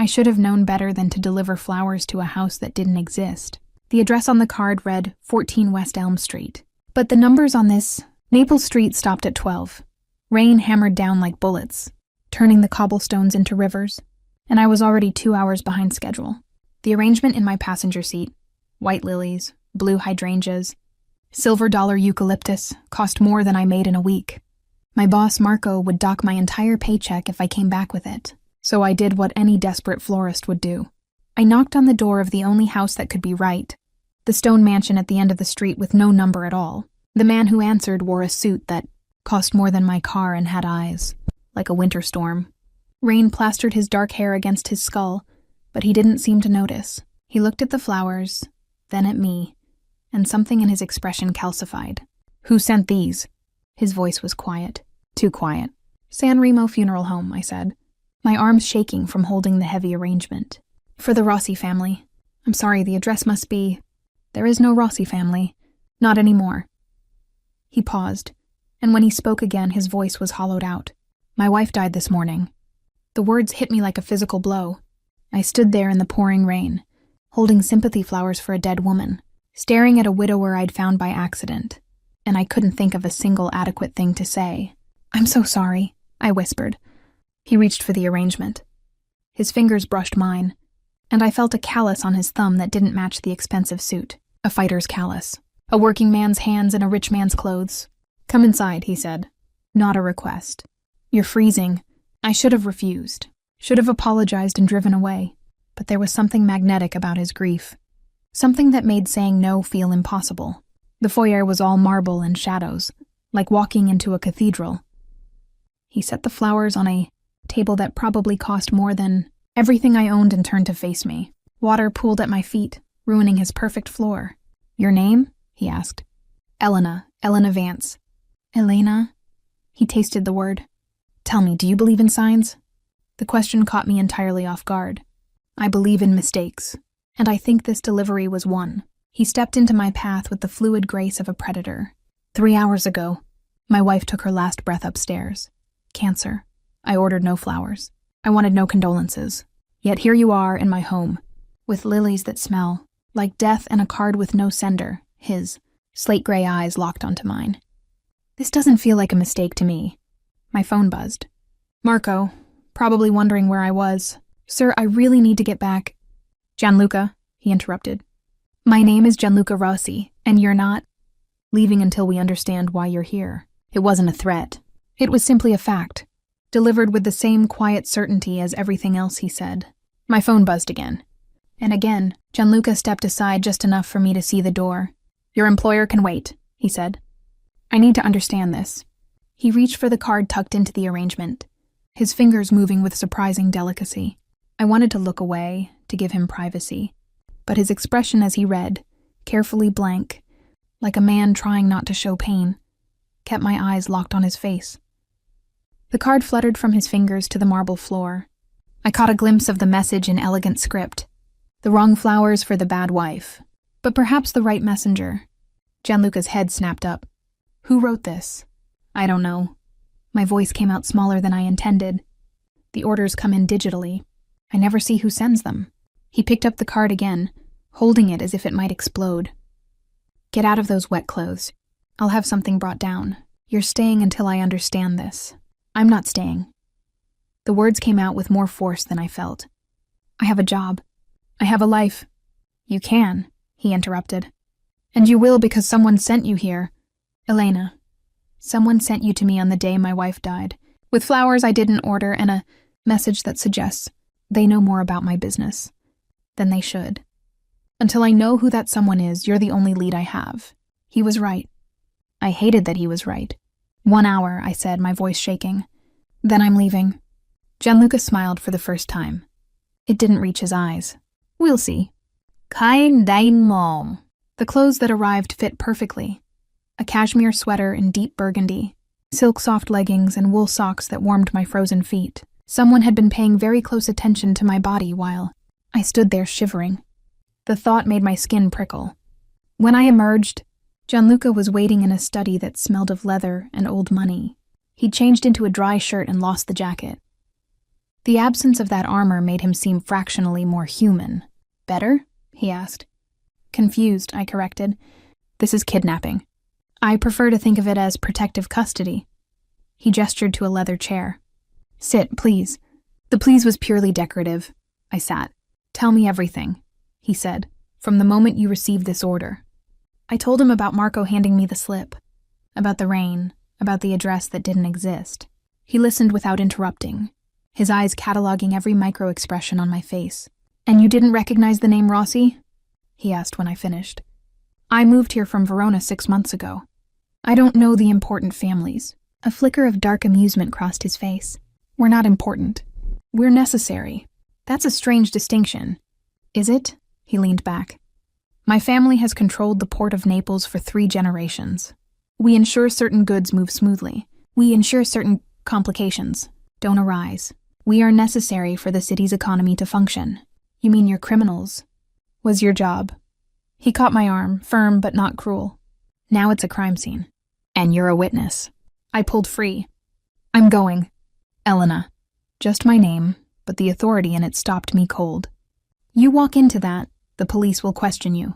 I should have known better than to deliver flowers to a house that didn't exist. The address on the card read 14 West Elm Street. But the numbers on this Naples Street stopped at 12. Rain hammered down like bullets, turning the cobblestones into rivers, and I was already 2 hours behind schedule. The arrangement in my passenger seat, white lilies, blue hydrangeas, silver dollar eucalyptus, cost more than I made in a week. My boss, Marco, would dock my entire paycheck if I came back with it, so I did what any desperate florist would do. I knocked on the door of the only house that could be right, the stone mansion at the end of the street with no number at all. The man who answered wore a suit that cost more than my car and had eyes, like a winter storm. Rain plastered his dark hair against his skull, but he didn't seem to notice. He looked at the flowers, then at me, and something in his expression calcified. "Who sent these?" His voice was quiet. Too quiet. "San Remo Funeral Home," I said, my arms shaking from holding the heavy arrangement. "For the Rossi family. I'm sorry, the address must be... There is no Rossi family. Not anymore." He paused, and when he spoke again, his voice was hollowed out. "My wife died this morning." The words hit me like a physical blow. I stood there in the pouring rain, holding sympathy flowers for a dead woman, staring at a widower I'd found by accident, and I couldn't think of a single adequate thing to say. "I'm so sorry," I whispered. He reached for the arrangement. His fingers brushed mine, and I felt a callus on his thumb that didn't match the expensive suit. A fighter's callus. A working man's hands in a rich man's clothes. "Come inside," he said. Not a request. "You're freezing." I should have refused. Should have apologized and driven away. But there was something magnetic about his grief. Something that made saying no feel impossible. The foyer was all marble and shadows, like walking into a cathedral. He set the flowers on a table that probably cost more than everything I owned and turned to face me. Water pooled at my feet, ruining his perfect floor. "Your name?" he asked. Elena Vance." "Elena?" He tasted the word. "Tell me, do you believe in signs?" The question caught me entirely off guard. "I believe in mistakes, and I think this delivery was one." He stepped into my path with the fluid grace of a predator. 3 hours ago, my wife took her last breath upstairs. Cancer. I ordered no flowers. I wanted no condolences. Yet here you are in my home, with lilies that smell like death and a card with no sender, his slate gray eyes locked onto mine. This doesn't feel like a mistake to me. My phone buzzed. Marco, probably wondering where I was. "Sir, I really need to get back." "Gianluca," he interrupted. "My name is Gianluca Rossi, and you're not leaving until we understand why you're here." It wasn't a threat. It was simply a fact, delivered with the same quiet certainty as everything else he said. My phone buzzed again. And again, Gianluca stepped aside just enough for me to see the door. "Your employer can wait," he said. "I need to understand this." He reached for the card tucked into the arrangement, his fingers moving with surprising delicacy. I wanted to look away, to give him privacy, but his expression as he read, carefully blank, like a man trying not to show pain, kept my eyes locked on his face. The card fluttered from his fingers to the marble floor. I caught a glimpse of the message in elegant script. The wrong flowers for the bad wife, but perhaps the right messenger. Gianluca's head snapped up. "Who wrote this?" "I don't know." My voice came out smaller than I intended. "The orders come in digitally. I never see who sends them." He picked up the card again, holding it as if it might explode. "Get out of those wet clothes. I'll have something brought down. You're staying until I understand this." "I'm not staying." The words came out with more force than I felt. "I have a job. I have a life." "You can," he interrupted. "And you will because someone sent you here. Elena, someone sent you to me on the day my wife died, with flowers I didn't order and a message that suggests they know more about my business than they should. Until I know who that someone is, you're the only lead I have." He was right. I hated that he was right. 1 hour, I said, my voice shaking. "Then I'm leaving." Gianluca smiled for the first time. It didn't reach his eyes. "We'll see." "Kind dein mom." The clothes that arrived fit perfectly. A cashmere sweater in deep burgundy, silk soft leggings and wool socks that warmed my frozen feet. Someone had been paying very close attention to my body while I stood there shivering. The thought made my skin prickle. When I emerged, Gianluca was waiting in a study that smelled of leather and old money. He'd changed into a dry shirt and lost the jacket. The absence of that armor made him seem fractionally more human. Better? He asked. Confused, I corrected. This is kidnapping. I prefer to think of it as protective custody. He gestured to a leather chair. Sit, please. The please was purely decorative. I sat. Tell me everything, he said, from the moment you received this order. I told him about Marco handing me the slip, about the rain, about the address that didn't exist. He listened without interrupting, his eyes cataloging every micro-expression on my face. And you didn't recognize the name Rossi? He asked when I finished. I moved here from Verona 6 months ago. I don't know the important families. A flicker of dark amusement crossed his face. We're not important. We're necessary. That's a strange distinction. Is it? He leaned back. My family has controlled the port of Naples for 3 generations. We ensure certain goods move smoothly. We ensure certain complications don't arise. We are necessary for the city's economy to function. You mean your criminals? Was your job? He caught my arm, firm but not cruel. Now it's a crime scene. And you're a witness. I pulled free. I'm going. Elena. Just my name, but the authority in it stopped me cold. You walk into that, the police will question you.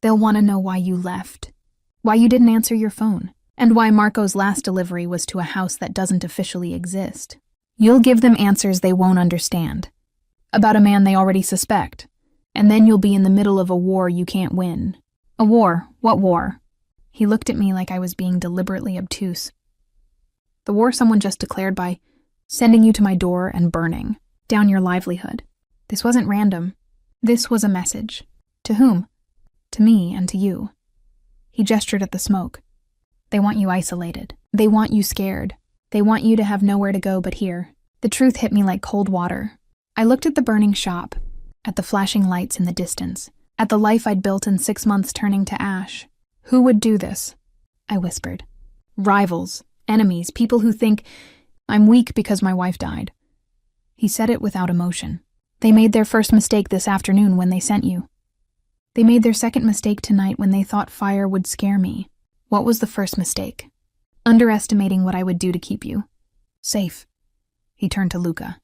They'll want to know why you left, why you didn't answer your phone, and why Marco's last delivery was to a house that doesn't officially exist. You'll give them answers they won't understand, about a man they already suspect, and then you'll be in the middle of a war you can't win. A war? What war? He looked at me like I was being deliberately obtuse. The war someone just declared by sending you to my door and burning down your livelihood. This wasn't random. This was a message. To whom? To me and to you. He gestured at the smoke. They want you isolated. They want you scared. They want you to have nowhere to go but here. The truth hit me like cold water. I looked at the burning shop, at the flashing lights in the distance, at the life I'd built in 6 months turning to ash. Who would do this? I whispered. Rivals, enemies, people who think I'm weak because my wife died. He said it without emotion. They made their first mistake this afternoon when they sent you. They made their second mistake tonight when they thought fire would scare me. What was the first mistake? Underestimating what I would do to keep you safe. He turned to Luca.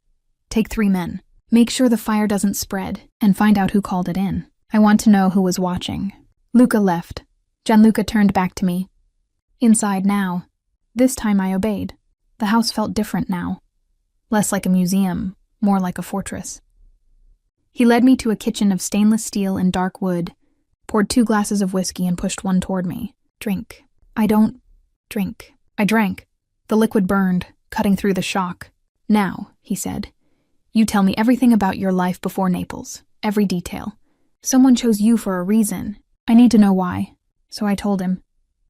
Take 3 men. Make sure the fire doesn't spread, and find out who called it in. I want to know who was watching. Luca left. Gianluca turned back to me. Inside now. This time I obeyed. The house felt different now. Less like a museum, more like a fortress. He led me to a kitchen of stainless steel and dark wood, poured 2 glasses of whiskey and pushed one toward me. Drink. I don't drink. I drank. The liquid burned, cutting through the shock. Now, he said, you tell me everything about your life before Naples. Every detail. Someone chose you for a reason. I need to know why. So I told him.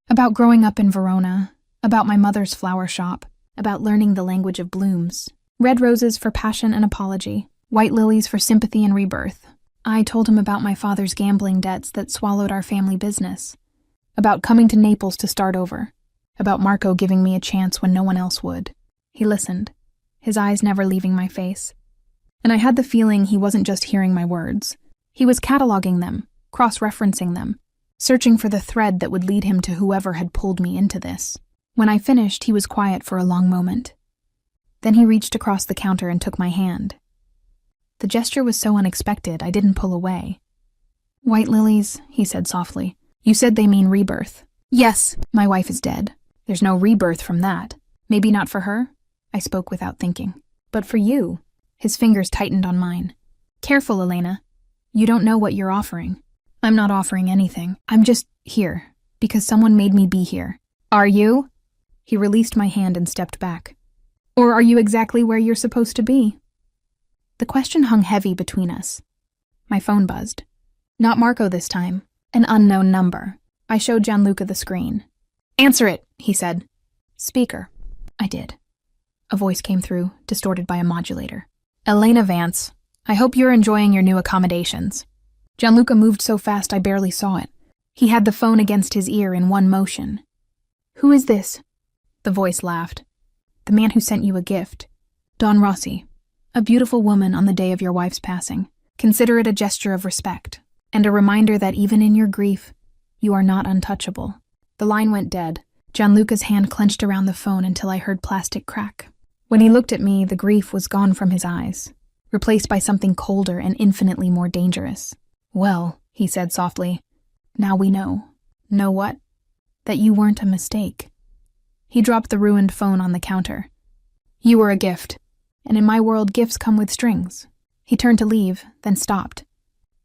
About growing up in Verona. About my mother's flower shop. About learning the language of blooms. Red roses for passion and apology. White lilies for sympathy and rebirth. I told him about my father's gambling debts that swallowed our family business. About coming to Naples to start over. About Marco giving me a chance when no one else would. He listened, his eyes never leaving my face. And I had the feeling he wasn't just hearing my words. He was cataloging them, cross-referencing them, searching for the thread that would lead him to whoever had pulled me into this. When I finished, he was quiet for a long moment. Then he reached across the counter and took my hand. The gesture was so unexpected, I didn't pull away. White lilies, he said softly. You said they mean rebirth. Yes, my wife is dead. There's no rebirth from that. Maybe not for her? I spoke without thinking. But for you. His fingers tightened on mine. Careful, Elena. You don't know what you're offering. I'm not offering anything. I'm just here, because someone made me be here. Are you? He released my hand and stepped back. Or are you exactly where you're supposed to be? The question hung heavy between us. My phone buzzed. Not Marco this time. An unknown number. I showed Gianluca the screen. Answer it, he said. Speaker. I did. A voice came through, distorted by a modulator. Elena Vance, I hope you're enjoying your new accommodations. Gianluca moved so fast I barely saw it. He had the phone against his ear in one motion. Who is this? The voice laughed. The man who sent you a gift. Don Rossi. A beautiful woman on the day of your wife's passing. Consider it a gesture of respect, and a reminder that even in your grief, you are not untouchable. The line went dead. Gianluca's hand clenched around the phone until I heard plastic crack. When he looked at me, the grief was gone from his eyes, replaced by something colder and infinitely more dangerous. "Well," he said softly, "now we know." "Know what?" "That you weren't a mistake." He dropped the ruined phone on the counter. "You were a gift, and in my world gifts come with strings." He turned to leave, then stopped.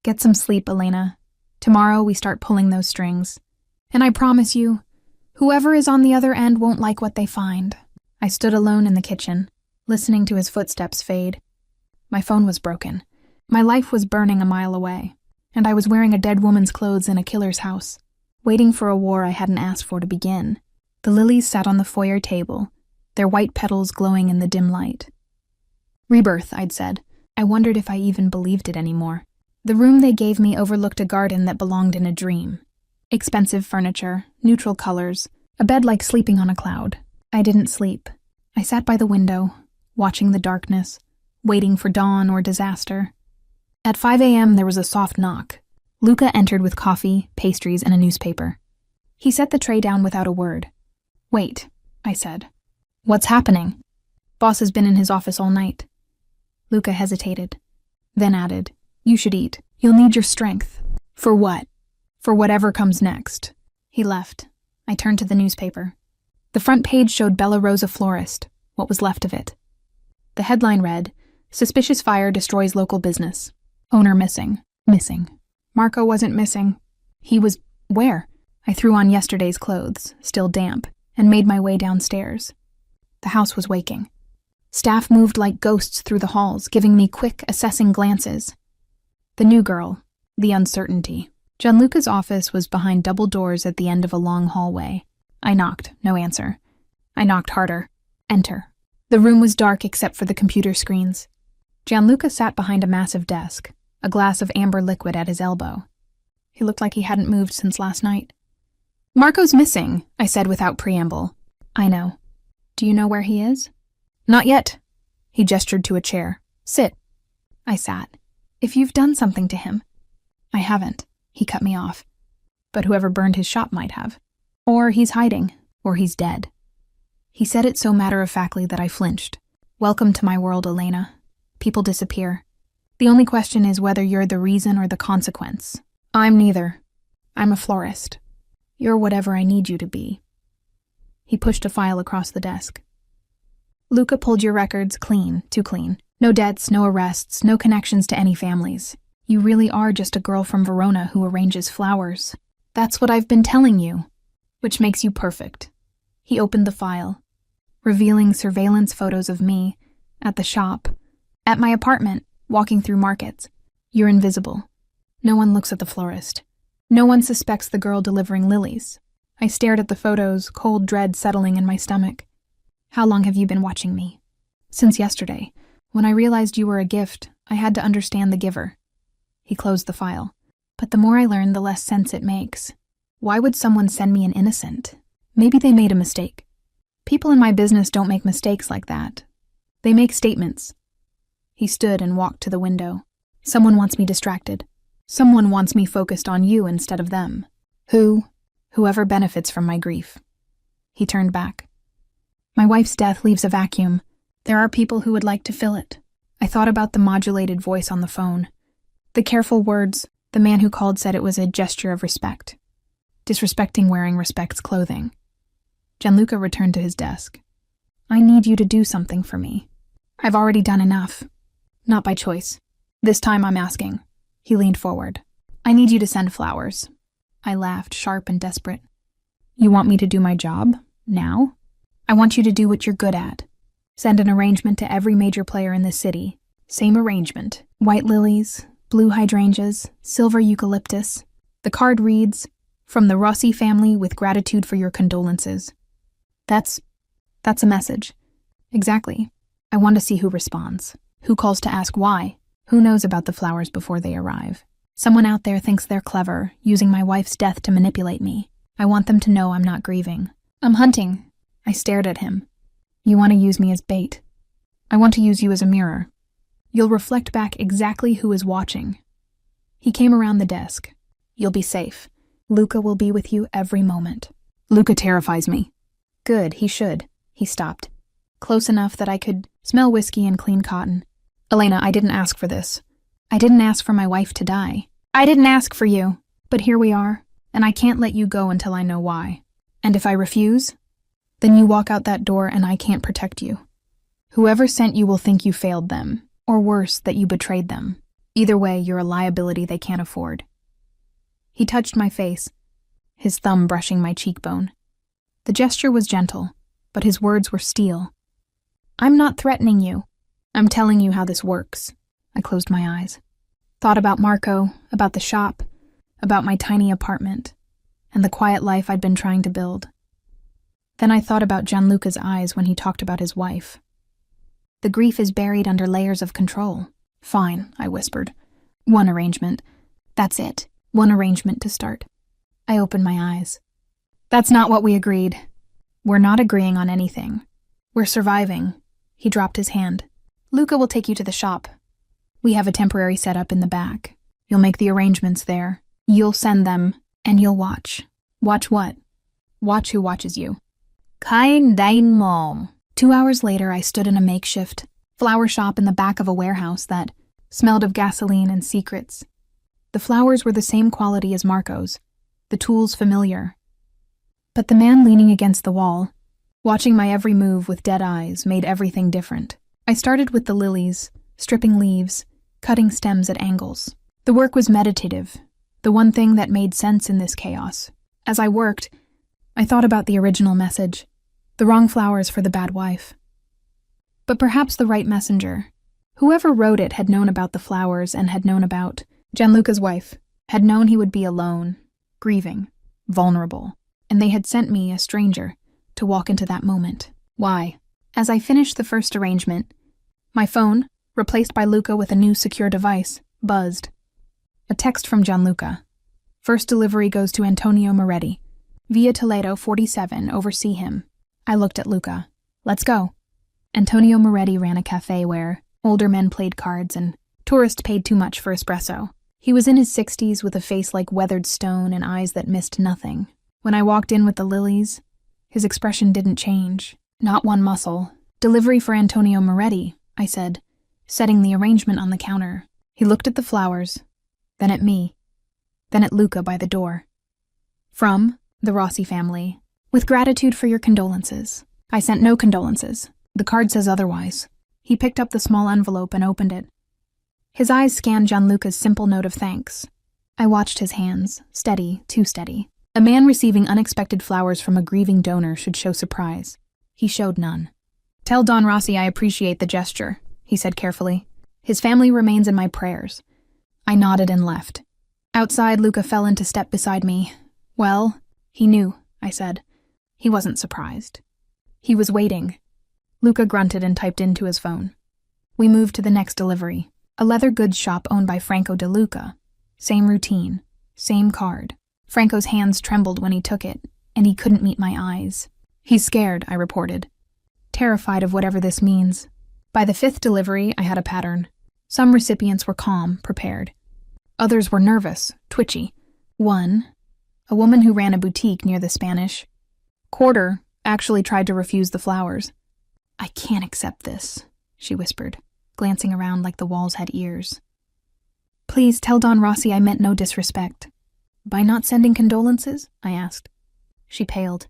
"Get some sleep, Elena. Tomorrow we start pulling those strings. And I promise you, whoever is on the other end won't like what they find." I stood alone in the kitchen, listening to his footsteps fade. My phone was broken. My life was burning a mile away, and I was wearing a dead woman's clothes in a killer's house, waiting for a war I hadn't asked for to begin. The lilies sat on the foyer table, their white petals glowing in the dim light. Rebirth, I'd said. I wondered if I even believed it anymore. The room they gave me overlooked a garden that belonged in a dream. Expensive furniture, neutral colors, a bed like sleeping on a cloud. I didn't sleep. I sat by the window, watching the darkness, waiting for dawn or disaster. At 5 a.m. there was a soft knock. Luca entered with coffee, pastries, and a newspaper. He set the tray down without a word. "Wait," I said. "What's happening?" "Boss has been in his office all night." Luca hesitated, then added, "You should eat. You'll need your strength." "For what?" "For whatever comes next." He left. I turned to the newspaper. The front page showed Bella Rosa Florist, what was left of it. The headline read, "Suspicious fire destroys local business. Owner missing." Missing. Marco wasn't missing. He was where? I threw on yesterday's clothes, still damp, and made my way downstairs. The house was waking. Staff moved like ghosts through the halls, giving me quick, assessing glances. The new girl, the uncertainty. Gianluca's office was behind double doors at the end of a long hallway. I knocked, no answer. I knocked harder. Enter. The room was dark except for the computer screens. Gianluca sat behind a massive desk, a glass of amber liquid at his elbow. He looked like he hadn't moved since last night. "Marco's missing," I said without preamble. "I know. Do you know where he is?" "Not yet." He gestured to a chair. "Sit." I sat. "If you've done something to him." "I haven't." He cut me off. "But whoever burned his shop might have. Or he's hiding, or he's dead." He said it so matter-of-factly that I flinched. "Welcome to my world, Elena. People disappear. The only question is whether you're the reason or the consequence. I'm neither. I'm a florist. You're whatever I need you to be." He pushed a file across the desk. "Luca pulled your records clean, too clean. No debts, no arrests, no connections to any families. You really are just a girl from Verona who arranges flowers. That's what I've been telling you. Which makes you perfect." He opened the file, revealing surveillance photos of me, at the shop, at my apartment, walking through markets. "You're invisible. No one looks at the florist. No one suspects the girl delivering lilies." I stared at the photos, cold dread settling in my stomach. "How long have you been watching me?" "Since yesterday. When I realized you were a gift, I had to understand the giver." He closed the file. "But the more I learn, the less sense it makes. Why would someone send me an innocent? Maybe they made a mistake. People in my business don't make mistakes like that. They make statements." He stood and walked to the window. "Someone wants me distracted. Someone wants me focused on you instead of them. Who? Whoever benefits from my grief." He turned back. "My wife's death leaves a vacuum. There are people who would like to fill it." I thought about the modulated voice on the phone. The careful words. The man who called said it was a gesture of respect. Disrespecting wearing respect's clothing. Gianluca returned to his desk. "I need you to do something for me. I've already done enough. Not by choice. This time I'm asking." He leaned forward. "I need you to send flowers." I laughed, sharp and desperate. "You want me to do my job? Now?" "I want you to do what you're good at. Send an arrangement to every major player in this city. Same arrangement. White lilies, blue hydrangeas, silver eucalyptus. The card reads, 'From the Rossi family with gratitude for your condolences.'" That's a message. Exactly. I want to see who responds. Who calls to ask why? Who knows about the flowers before they arrive? Someone out there thinks they're clever, using my wife's death to manipulate me. I want them to know I'm not grieving. "I'm hunting." I stared at him. "You want to use me as bait. I want to use you as a mirror. You'll reflect back exactly who is watching." He came around the desk. "You'll be safe. Luca will be with you every moment." "Luca terrifies me." "Good, he should." He stopped. close enough that I could smell whiskey and clean cotton. Elena, I didn't ask for this. I didn't ask for my wife to die. I didn't ask for you, but here we are, and I can't let you go until I know why. And if I refuse, then you walk out that door and I can't protect you. Whoever sent you will think you failed them, or worse, that you betrayed them. Either way, you're a liability they can't afford. He touched my face, his thumb brushing my cheekbone. The gesture was gentle, but his words were steel. I'm not threatening you. I'm telling you how this works. I closed my eyes. Thought about Marco, about the shop, about my tiny apartment, and the quiet life I'd been trying to build. Then I thought about Gianluca's eyes when he talked about his wife. The grief is buried under layers of control. Fine, I whispered. One arrangement. That's it. One arrangement to start. I opened my eyes. That's not what we agreed. We're not agreeing on anything. We're surviving. He dropped his hand. Luca will take you to the shop. We have a temporary setup in the back. You'll make the arrangements there. You'll send them, and you'll watch. Watch what? Watch who watches you. Kain dain mom. 2 hours later, I stood in a makeshift flower shop in the back of a warehouse that smelled of gasoline and secrets. The flowers were the same quality as Marco's, the tools familiar. But the man leaning against the wall, watching my every move with dead eyes, made everything different. I started with the lilies, stripping leaves, cutting stems at angles. The work was meditative, the one thing that made sense in this chaos. As I worked, I thought about the original message, the wrong flowers for the bad wife. But perhaps the right messenger. Whoever wrote it had known about the flowers and had known about Gianluca's wife, had known he would be alone, grieving, vulnerable, and they had sent me, a stranger, to walk into that moment. Why? As I finished the first arrangement, my phone, replaced by Luca with a new secure device, buzzed. A text from Gianluca. First delivery goes to Antonio Moretti. Via Toledo 47, oversee him. I looked at Luca. Let's go. Antonio Moretti ran a cafe where older men played cards and tourists paid too much for espresso. He was in his 60s with a face like weathered stone and eyes that missed nothing. When I walked in with the lilies, his expression didn't change. Not one muscle. Delivery for Antonio Moretti, I said, setting the arrangement on the counter. He looked at the flowers, then at me, then at Luca by the door. From the Rossi family. With gratitude for your condolences. I sent no condolences. The card says otherwise. He picked up the small envelope and opened it. His eyes scanned Gianluca's simple note of thanks. I watched his hands, steady, too steady. A man receiving unexpected flowers from a grieving donor should show surprise. He showed none. Tell Don Rossi I appreciate the gesture, he said carefully. His family remains in my prayers. I nodded and left. Outside, Luca fell into step beside me. Well, he knew, I said. He wasn't surprised. He was waiting. Luca grunted and typed into his phone. We moved to the next delivery, a leather goods shop owned by Franco De Luca. Same routine, same card. Franco's hands trembled when he took it, and he couldn't meet my eyes. He's scared, I reported, terrified of whatever this means. By the 5th delivery, I had a pattern. Some recipients were calm, prepared. Others were nervous, twitchy. One, a woman who ran a boutique near the Spanish Quarter, actually tried to refuse the flowers. I can't accept this, she whispered, glancing around like the walls had ears. Please tell Don Rossi I meant no disrespect. By not sending condolences? I asked. She paled.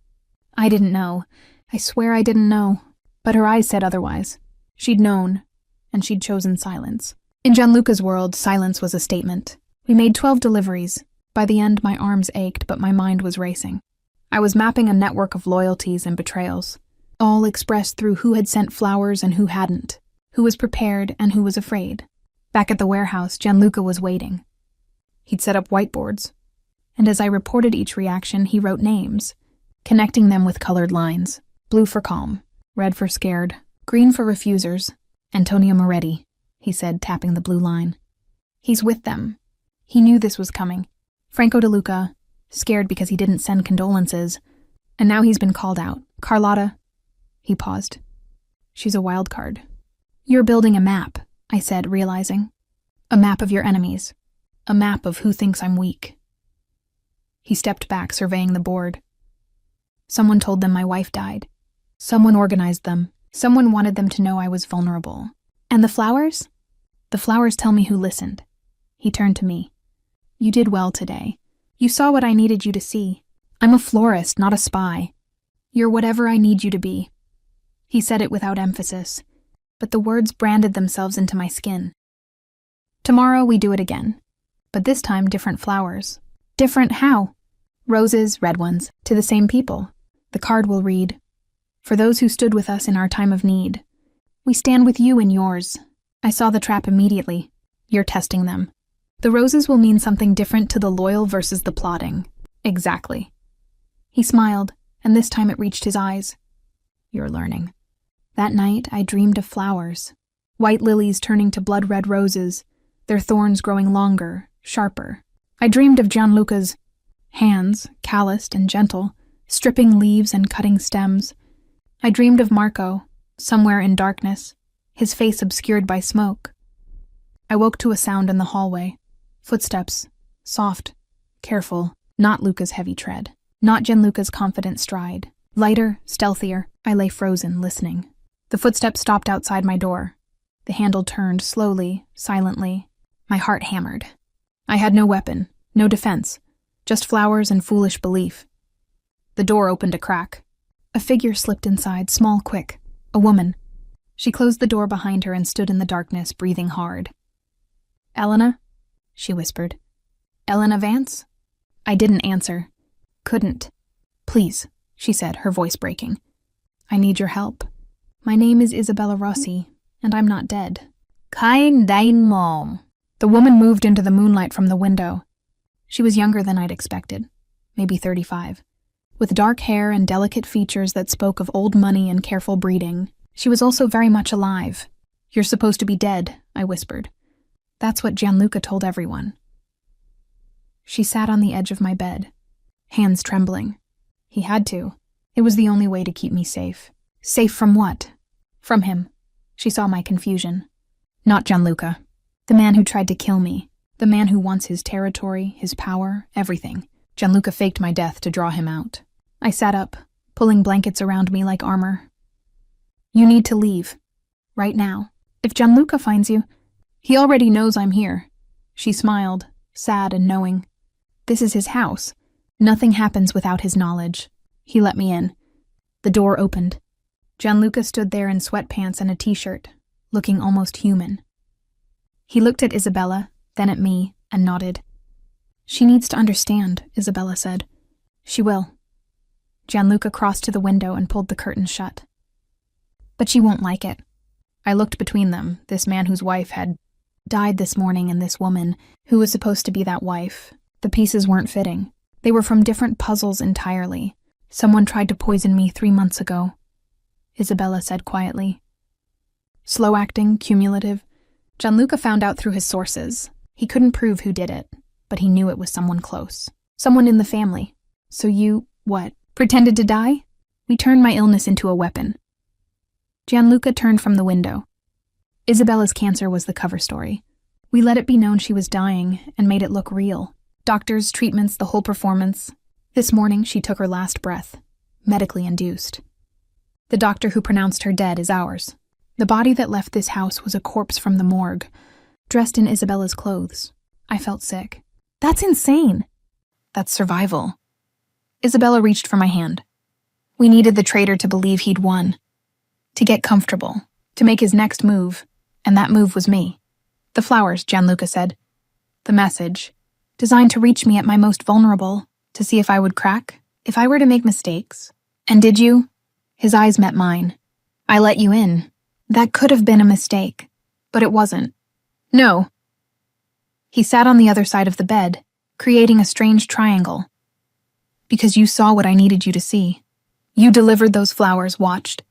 I didn't know. I swear I didn't know. But her eyes said otherwise. She'd known, and she'd chosen silence. In Gianluca's world, silence was a statement. We made 12 deliveries. By the end, my arms ached, but my mind was racing. I was mapping a network of loyalties and betrayals, all expressed through who had sent flowers and who hadn't, who was prepared and who was afraid. Back at the warehouse, Gianluca was waiting. He'd set up whiteboards, and as I reported each reaction, he wrote names, connecting them with colored lines. Blue for calm, red for scared, green for refusers. Antonio Moretti, he said, tapping the blue line. He's with them. He knew this was coming. Franco De Luca, scared because he didn't send condolences, and now he's been called out. Carlotta, he paused. She's a wild card. You're building a map, I said, realizing. A map of your enemies. A map of who thinks I'm weak. He stepped back, surveying the board. Someone told them my wife died. Someone organized them, Someone wanted them to know I was vulnerable. And the flowers? The flowers tell me who listened. He turned to me. You did well today. You saw what I needed you to see. I'm a florist, not a spy. You're whatever I need you to be. He said it without emphasis, but the words branded themselves into my skin. Tomorrow we do it again, but this time different flowers. Different how? Roses, red ones, to the same people. The card will read, "For those who stood with us in our time of need. We stand with you in yours." I saw the trap immediately. You're testing them. The roses will mean something different to the loyal versus the plotting. Exactly. He smiled, and this time it reached his eyes. You're learning. That night, I dreamed of flowers. White lilies turning to blood-red roses, their thorns growing longer, sharper. I dreamed of Gianluca's hands, calloused and gentle, stripping leaves and cutting stems. I dreamed of Marco, somewhere in darkness, his face obscured by smoke. I woke to a sound in the hallway. Footsteps, soft, careful, not Luca's heavy tread, not Gianluca's confident stride. Lighter, stealthier, I lay frozen, listening. The footsteps stopped outside my door. The handle turned slowly, silently. My heart hammered. I had no weapon, no defense, just flowers and foolish belief. The door opened a crack. A figure slipped inside, small, quick. A woman. She closed the door behind her and stood in the darkness, breathing hard. "Elena?" she whispered. "Elena Vance?" I didn't answer. Couldn't. "Please," she said, her voice breaking. "I need your help. My name is Isabella Rossi, and I'm not dead." "Kind dein mom." The woman moved into the moonlight from the window. She was younger than I'd expected, maybe 35, with dark hair and delicate features that spoke of old money and careful breeding. She was also very much alive. "You're supposed to be dead," I whispered. "That's what Gianluca told everyone." She sat on the edge of my bed, hands trembling. He had to. It was the only way to keep me safe. Safe from what? From him. She saw my confusion. Not Gianluca. The man who tried to kill me. The man who wants his territory, his power, everything. Gianluca faked my death to draw him out. I sat up, pulling blankets around me like armor. "You need to leave. Right now. If Gianluca finds you, he already knows I'm here." She smiled, sad and knowing. "This is his house. Nothing happens without his knowledge." He let me in. The door opened. Gianluca stood there in sweatpants and a t-shirt, looking almost human. He looked at Isabella, then at me, and nodded. "She needs to understand," Isabella said. "She will." Gianluca crossed to the window and pulled the curtain shut. "But she won't like it." I looked between them, this man whose wife had died this morning and this woman who was supposed to be that wife. The pieces weren't fitting. They were from different puzzles entirely. "Someone tried to poison me 3 months ago," Isabella said quietly. Slow acting, cumulative. Gianluca found out through his sources. He couldn't prove who did it, but he knew it was someone close. Someone in the family. "So you, what, pretended to die?" "We turned my illness into a weapon." Gianluca turned from the window. Isabella's cancer was the cover story. We let it be known she was dying and made it look real. Doctors, treatments, the whole performance. This morning she took her last breath, medically induced. The doctor who pronounced her dead is ours. The body that left this house was a corpse from the morgue, dressed in Isabella's clothes. I felt sick. "That's insane." "That's survival." Isabella reached for my hand. We needed the traitor to believe he'd won, to get comfortable, to make his next move, and that move was me. "The flowers," Gianluca said. "The message, designed to reach me at my most vulnerable, to see if I would crack, if I were to make mistakes." "And did you?" His eyes met mine. "I let you in. That could have been a mistake, but it wasn't." "No." He sat on the other side of the bed, creating a strange triangle. "Because you saw what I needed you to see. You delivered those flowers, watched,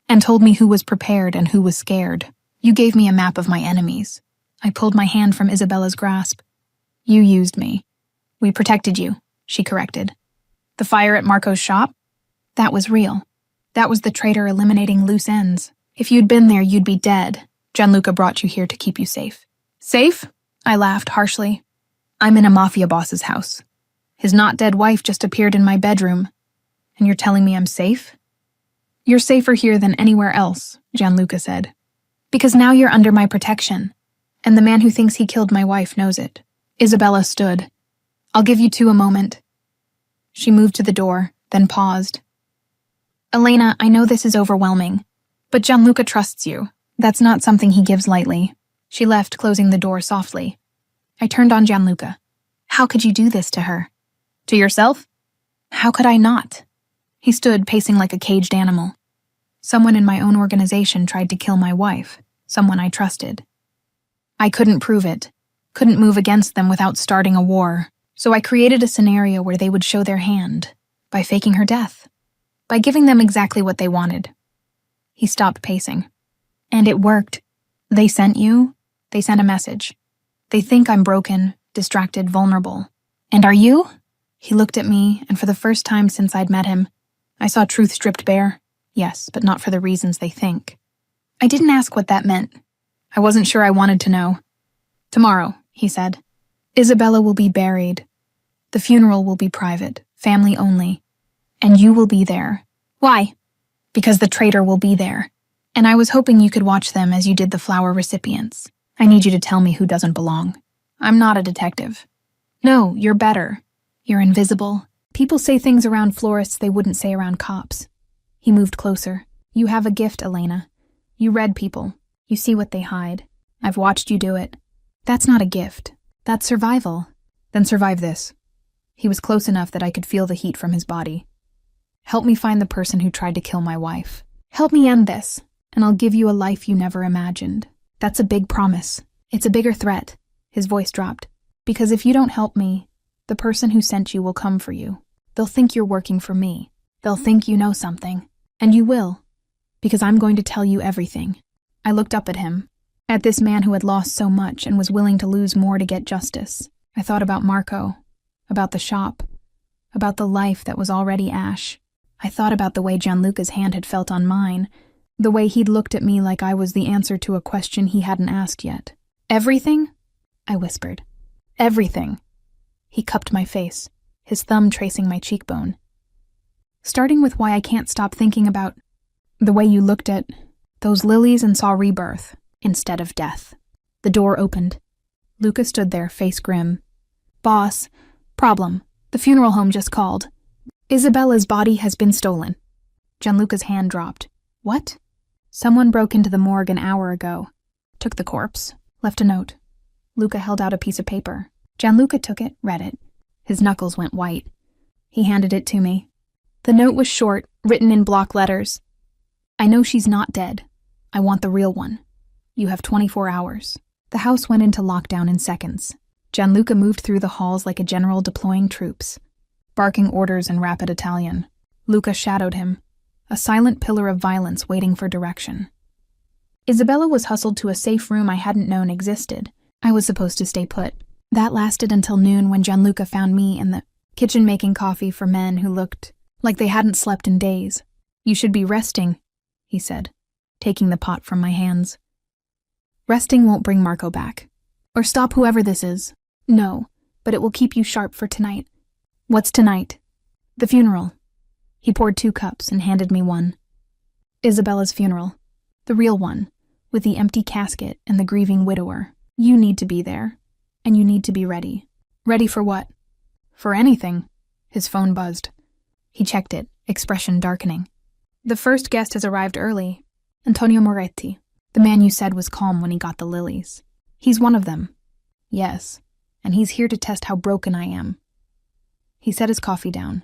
and told me who was prepared and who was scared. You gave me a map of my enemies." I pulled my hand from Isabella's grasp. "You used me." "We protected you," she corrected. "The fire at Marco's shop? That was real. That was the traitor eliminating loose ends. If you'd been there, you'd be dead. Gianluca brought you here to keep you safe." "Safe?" I laughed harshly. "I'm in a mafia boss's house. His not-dead wife just appeared in my bedroom. And you're telling me I'm safe?" You're safer here than anywhere else, Gianluca said. Because now you're under my protection. And the man who thinks he killed my wife knows it. Isabella stood. I'll give you two a moment. She moved to the door, then paused. Elena, I know this is overwhelming, but Gianluca trusts you. That's not something he gives lightly. She left, closing the door softly. I turned on Gianluca. How could you do this to her? To yourself? How could I not? He stood, pacing like a caged animal. Someone in my own organization tried to kill my wife, someone I trusted. I couldn't prove it, couldn't move against them without starting a war, so I created a scenario where they would show their hand, by faking her death, by giving them exactly what they wanted. He stopped pacing. And it worked. They sent you, they sent a message. They think I'm broken, distracted, vulnerable. And are you? He looked at me, and for the first time since I'd met him, I saw truth stripped bare. Yes, but not for the reasons they think. I didn't ask what that meant. I wasn't sure I wanted to know. Tomorrow, he said. Isabella will be buried. The funeral will be private, family only. And you will be there. Why? Because the traitor will be there. And I was hoping you could watch them as you did the flower recipients. I need you to tell me who doesn't belong. I'm not a detective. No, you're better. You're invisible. People say things around florists they wouldn't say around cops. He moved closer. You have a gift, Elena. You read people. You see what they hide. I've watched you do it. That's not a gift. That's survival. Then survive this. He was close enough that I could feel the heat from his body. Help me find the person who tried to kill my wife. Help me end this, and I'll give you a life you never imagined. That's a big promise. It's a bigger threat. His voice dropped. Because if you don't help me, the person who sent you will come for you. They'll think you're working for me. They'll think you know something. And you will. Because I'm going to tell you everything. I looked up at him. At this man who had lost so much and was willing to lose more to get justice. I thought about Marco. About the shop. About the life that was already ash. I thought about the way Gianluca's hand had felt on mine. The way he'd looked at me like I was the answer to a question he hadn't asked yet. Everything? I whispered. Everything. He cupped my face, his thumb tracing my cheekbone. Starting with why I can't stop thinking about the way you looked at those lilies and saw rebirth instead of death. The door opened. Luca stood there, face grim. Boss, problem. The funeral home just called. Isabella's body has been stolen. Gianluca's hand dropped. What? Someone broke into the morgue an hour ago. Took the corpse. Left a note. Luca held out a piece of paper. Gianluca took it, read it. His knuckles went white. He handed it to me. The note was short, written in block letters. I know she's not dead. I want the real one. You have 24 hours. The house went into lockdown in seconds. Gianluca moved through the halls like a general deploying troops, barking orders in rapid Italian. Luca shadowed him, a silent pillar of violence waiting for direction. Isabella was hustled to a safe room I hadn't known existed. I was supposed to stay put. That lasted until noon when Gianluca found me in the kitchen making coffee for men who looked like they hadn't slept in days. You should be resting, he said, taking the pot from my hands. Resting won't bring Marco back. Or stop whoever this is. No, but it will keep you sharp for tonight. What's tonight? The funeral. He poured 2 cups and handed me one. Isabella's funeral. The real one, with the empty casket and the grieving widower. You need to be there. And you need to be ready. Ready for what? For anything. His phone buzzed. He checked it, expression darkening. The first guest has arrived early. Antonio Moretti, the man you said was calm when he got the lilies. He's one of them. Yes, and he's here to test how broken I am. He set his coffee down.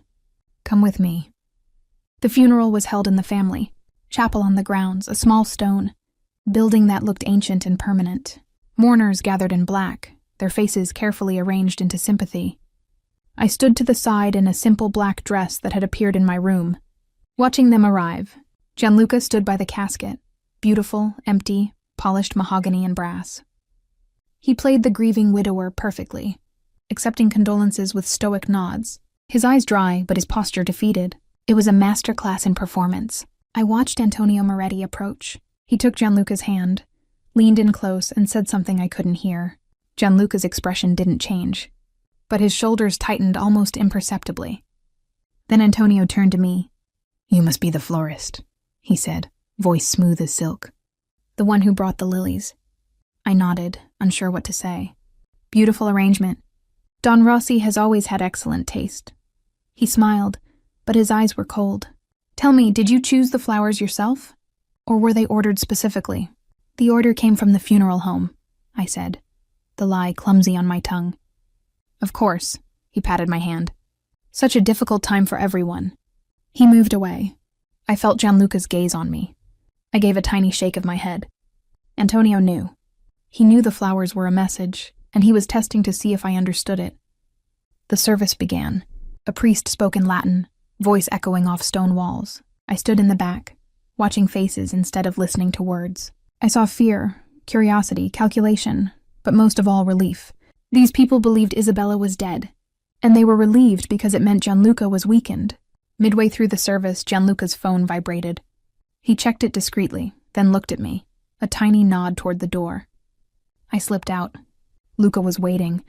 Come with me. The funeral was held in the family. Chapel on the grounds, a small stone. Building that looked ancient and permanent. Mourners gathered in black, their faces carefully arranged into sympathy. I stood to the side in a simple black dress that had appeared in my room. Watching them arrive, Gianluca stood by the casket, beautiful, empty, polished mahogany and brass. He played the grieving widower perfectly, accepting condolences with stoic nods, his eyes dry but his posture defeated. It was a masterclass in performance. I watched Antonio Moretti approach. He took Gianluca's hand, leaned in close, and said something I couldn't hear. Gianluca's expression didn't change, but his shoulders tightened almost imperceptibly. Then Antonio turned to me. You must be the florist. he said, voice smooth as silk. The one who brought the lilies. I nodded, unsure what to say. Beautiful arrangement. Don Rossi has always had excellent taste. He smiled, but his eyes were cold. Tell me, did you choose the flowers yourself? Or were they ordered specifically? The order came from the funeral home, I said, the lie clumsy on my tongue. Of course, he patted my hand. Such a difficult time for everyone. He moved away. I felt Gianluca's gaze on me. I gave a tiny shake of my head. Antonio knew. He knew the flowers were a message, and he was testing to see if I understood it. The service began. A priest spoke in Latin, voice echoing off stone walls. I stood in the back, watching faces instead of listening to words. I saw fear, curiosity, calculation, but most of all relief. These people believed Isabella was dead, and they were relieved because it meant Gianluca was weakened. Midway through the service, Gianluca's phone vibrated. He checked it discreetly, then looked at me, a tiny nod toward the door. I slipped out. Luca was waiting.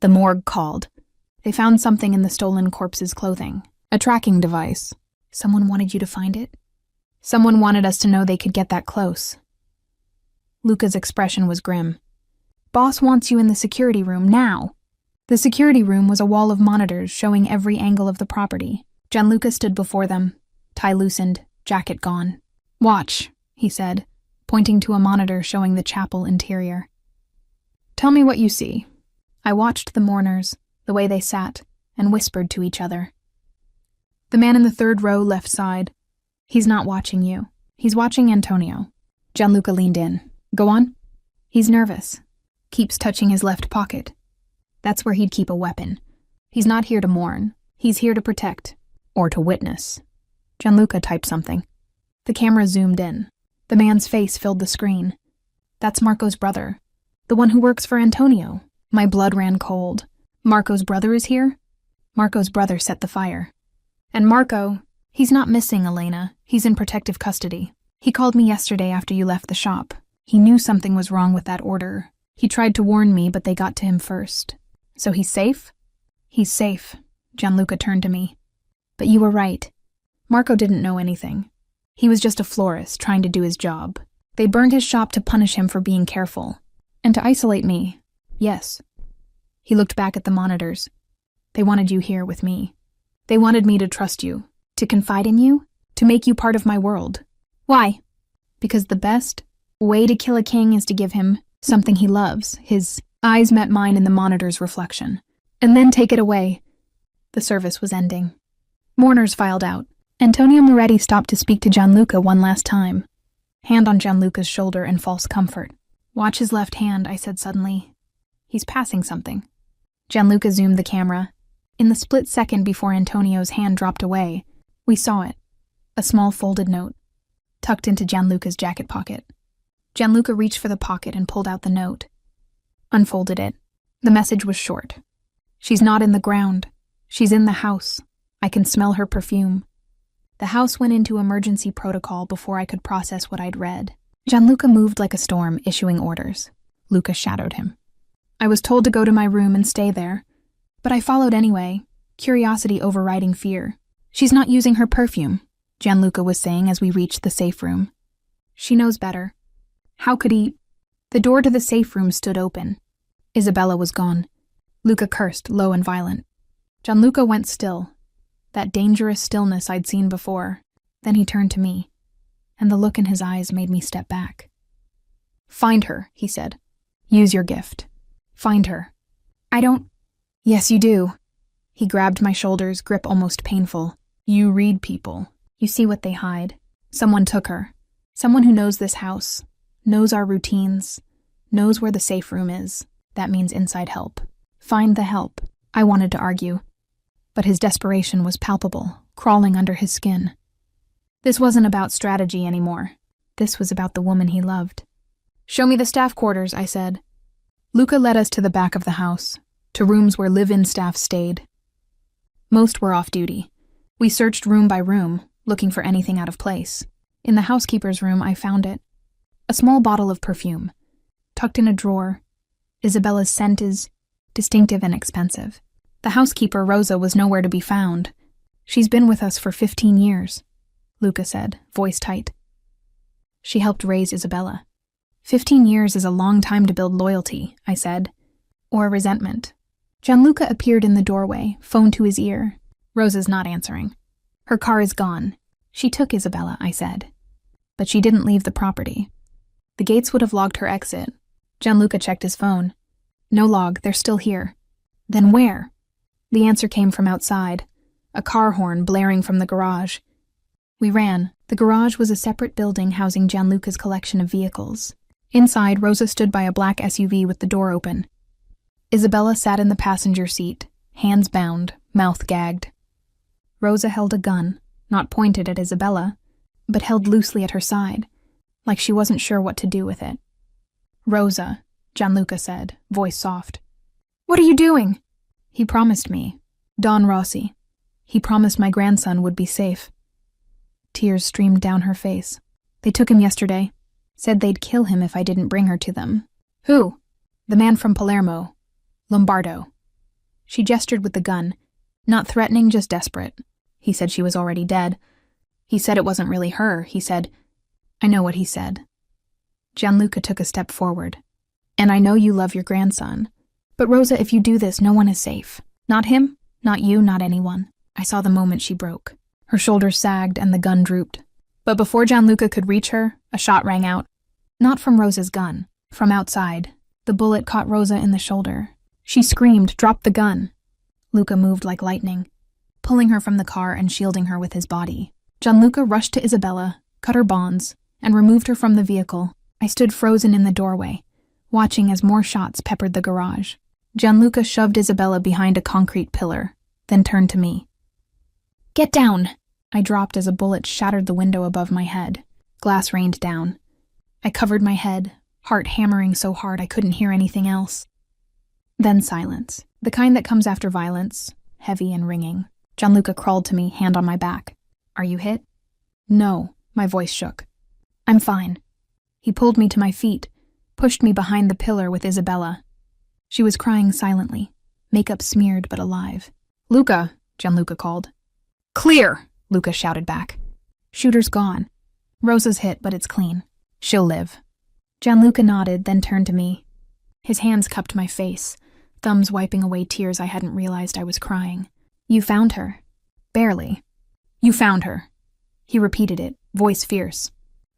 The morgue called. They found something in the stolen corpse's clothing. A tracking device. Someone wanted you to find it? Someone wanted us to know they could get that close. Luca's expression was grim. Boss wants you in the security room now. The security room was a wall of monitors showing every angle of the property. Gianluca stood before them, tie loosened, jacket gone. Watch, he said, pointing to a monitor showing the chapel interior. Tell me what you see. I watched the mourners, the way they sat, and whispered to each other. The man in the third row left side. He's not watching you. He's watching Antonio. Gianluca leaned in. Go on. He's nervous. Keeps touching his left pocket. That's where he'd keep a weapon. He's not here to mourn. He's here to protect. Or to witness. Gianluca typed something. The camera zoomed in. The man's face filled the screen. That's Marco's brother. The one who works for Antonio. My blood ran cold. Marco's brother is here? Marco's brother set the fire. And Marco, he's not missing, Elena. He's in protective custody. He called me yesterday after you left the shop. He knew something was wrong with that order. He tried to warn me, but they got to him first. So he's safe? He's safe. Gianluca turned to me. But you were right. Marco didn't know anything. He was just a florist trying to do his job. They burned his shop to punish him for being careful. And to isolate me. Yes. He looked back at the monitors. They wanted you here with me. They wanted me to trust you, to confide in you, to make you part of my world. Why? Because the best way to kill a king is to give him something he loves. His eyes met mine in the monitor's reflection. And then take it away. The service was ending. Mourners filed out. Antonio Moretti stopped to speak to Gianluca one last time. Hand on Gianluca's shoulder in false comfort. Watch his left hand, I said suddenly. He's passing something. Gianluca zoomed the camera. In the split second before Antonio's hand dropped away, we saw it. A small folded note, tucked into Gianluca's jacket pocket. Gianluca reached for the pocket and pulled out the note. Unfolded it. The message was short. She's not in the ground. She's in the house. I can smell her perfume. The house went into emergency protocol before I could process what I'd read. Gianluca moved like a storm, issuing orders. Luca shadowed him. I was told to go to my room and stay there, but I followed anyway, curiosity overriding fear. She's not using her perfume, Gianluca was saying as we reached the safe room. She knows better. How could he? The door to the safe room stood open. Isabella was gone. Luca cursed, low and violent. Gianluca went still, that dangerous stillness I'd seen before. Then he turned to me, and the look in his eyes made me step back. Find her, he said. Use your gift. Find her. I don't... Yes, you do. He grabbed my shoulders, grip almost painful. You read people. You see what they hide. Someone took her. Someone who knows this house, knows our routines, knows where the safe room is. That means inside help. Find the help. I wanted to argue. But his desperation was palpable, crawling under his skin. This wasn't about strategy anymore. This was about the woman he loved. Show me the staff quarters, I said. Luca led us to the back of the house, to rooms where live-in staff stayed. Most were off duty. We searched room by room, looking for anything out of place. In the housekeeper's room, I found it. A small bottle of perfume, tucked in a drawer. Isabella's scent is distinctive and expensive. The housekeeper, Rosa, was nowhere to be found. She's been with us for 15 years. Luca said, voice tight. She helped raise Isabella. 15 years is a long time to build loyalty, I said. Or resentment. Gianluca appeared in the doorway, phone to his ear. Rosa's not answering. Her car is gone. She took Isabella, I said. But she didn't leave the property. The gates would have logged her exit. Gianluca checked his phone. No log, they're still here. Then where? The answer came from outside, a car horn blaring from the garage. We ran. The garage was a separate building housing Gianluca's collection of vehicles. Inside, Rosa stood by a black SUV with the door open. Isabella sat in the passenger seat, hands bound, mouth gagged. Rosa held a gun, not pointed at Isabella, but held loosely at her side, like she wasn't sure what to do with it. Rosa, Gianluca said, voice soft. What are you doing? He promised me. Don Rossi. He promised my grandson would be safe. Tears streamed down her face. They took him yesterday. Said they'd kill him if I didn't bring her to them. Who? The man from Palermo. Lombardo. She gestured with the gun. Not threatening, just desperate. He said she was already dead. He said it wasn't really her. He said, I know what he said. Gianluca took a step forward. And I know you love your grandson. But Rosa, if you do this, no one is safe. Not him, not you, not anyone. I saw the moment she broke. Her shoulders sagged and the gun drooped. But before Gianluca could reach her, a shot rang out. Not from Rosa's gun. From outside. The bullet caught Rosa in the shoulder. She screamed, dropped the gun. Luca moved like lightning, pulling her from the car and shielding her with his body. Gianluca rushed to Isabella, cut her bonds, and removed her from the vehicle. I stood frozen in the doorway, watching as more shots peppered the garage. Gianluca shoved Isabella behind a concrete pillar, then turned to me. Get down! I dropped as a bullet shattered the window above my head. Glass rained down. I covered my head, heart hammering so hard I couldn't hear anything else. Then silence, the kind that comes after violence, heavy and ringing. Gianluca crawled to me, hand on my back. Are you hit? No, my voice shook. I'm fine. He pulled me to my feet, pushed me behind the pillar with Isabella. She was crying silently, makeup smeared but alive. Luca, Gianluca called. Clear, Luca shouted back. Shooter's gone. Rosa's hit, but it's clean. She'll live. Gianluca nodded, then turned to me. His hands cupped my face, thumbs wiping away tears I hadn't realized I was crying. You found her. Barely. You found her. He repeated it, voice fierce.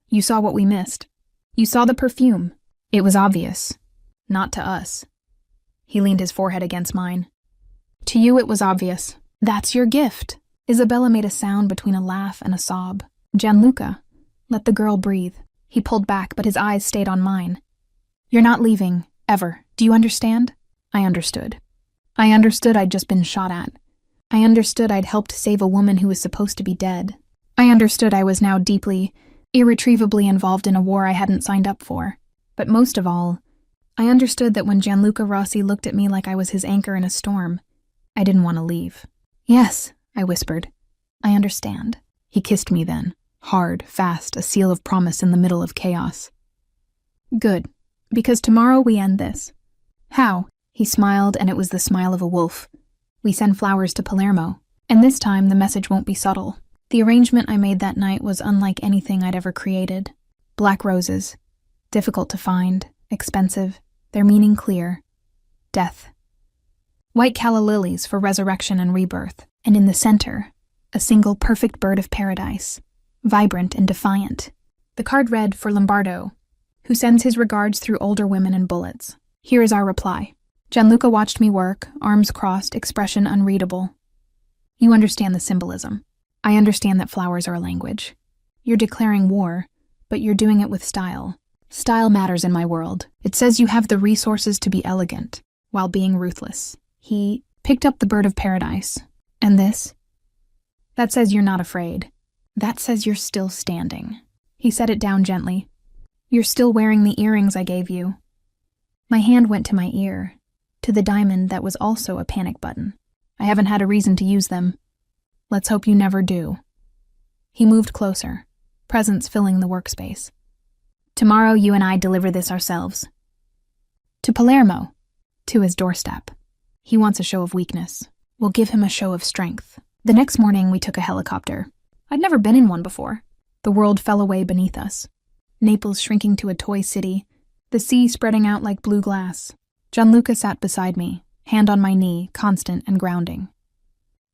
You saw what we missed. You saw the perfume. It was obvious. Not to us. He leaned his forehead against mine. To you it was obvious. That's your gift. Isabella made a sound between a laugh and a sob. Gianluca, let the girl breathe. He pulled back, but his eyes stayed on mine. You're not leaving, ever. Do you understand? I understood. I understood I'd just been shot at. I understood I'd helped save a woman who was supposed to be dead. I understood I was now deeply, irretrievably involved in a war I hadn't signed up for. But most of all, I understood that when Gianluca Rossi looked at me like I was his anchor in a storm, I didn't want to leave. Yes, I whispered. I understand. He kissed me then, hard, fast, a seal of promise in the middle of chaos. Good, because tomorrow we end this. How? He smiled, and it was the smile of a wolf. We send flowers to Palermo, and this time the message won't be subtle. The arrangement I made that night was unlike anything I'd ever created. Black roses. Difficult to find, expensive, their meaning clear. Death. White calla lilies for resurrection and rebirth, and in the center, a single perfect bird of paradise, vibrant and defiant. The card read for Lombardo, who sends his regards through older women and bullets. Here is our reply. Gianluca watched me work, arms crossed, expression unreadable. You understand the symbolism. I understand that flowers are a language. You're declaring war, but you're doing it with style. Style matters in my world. It says you have the resources to be elegant, while being ruthless. He picked up the bird of paradise. And this? That says you're not afraid. That says you're still standing. He set it down gently. You're still wearing the earrings I gave you. My hand went to my ear, to the diamond that was also a panic button. I haven't had a reason to use them. Let's hope you never do. He moved closer, presence filling the workspace. Tomorrow you and I deliver this ourselves. To Palermo, to his doorstep. He wants a show of weakness. We'll give him a show of strength. The next morning we took a helicopter. I'd never been in one before. The world fell away beneath us. Naples shrinking to a toy city, the sea spreading out like blue glass. Gianluca sat beside me, hand on my knee, constant and grounding.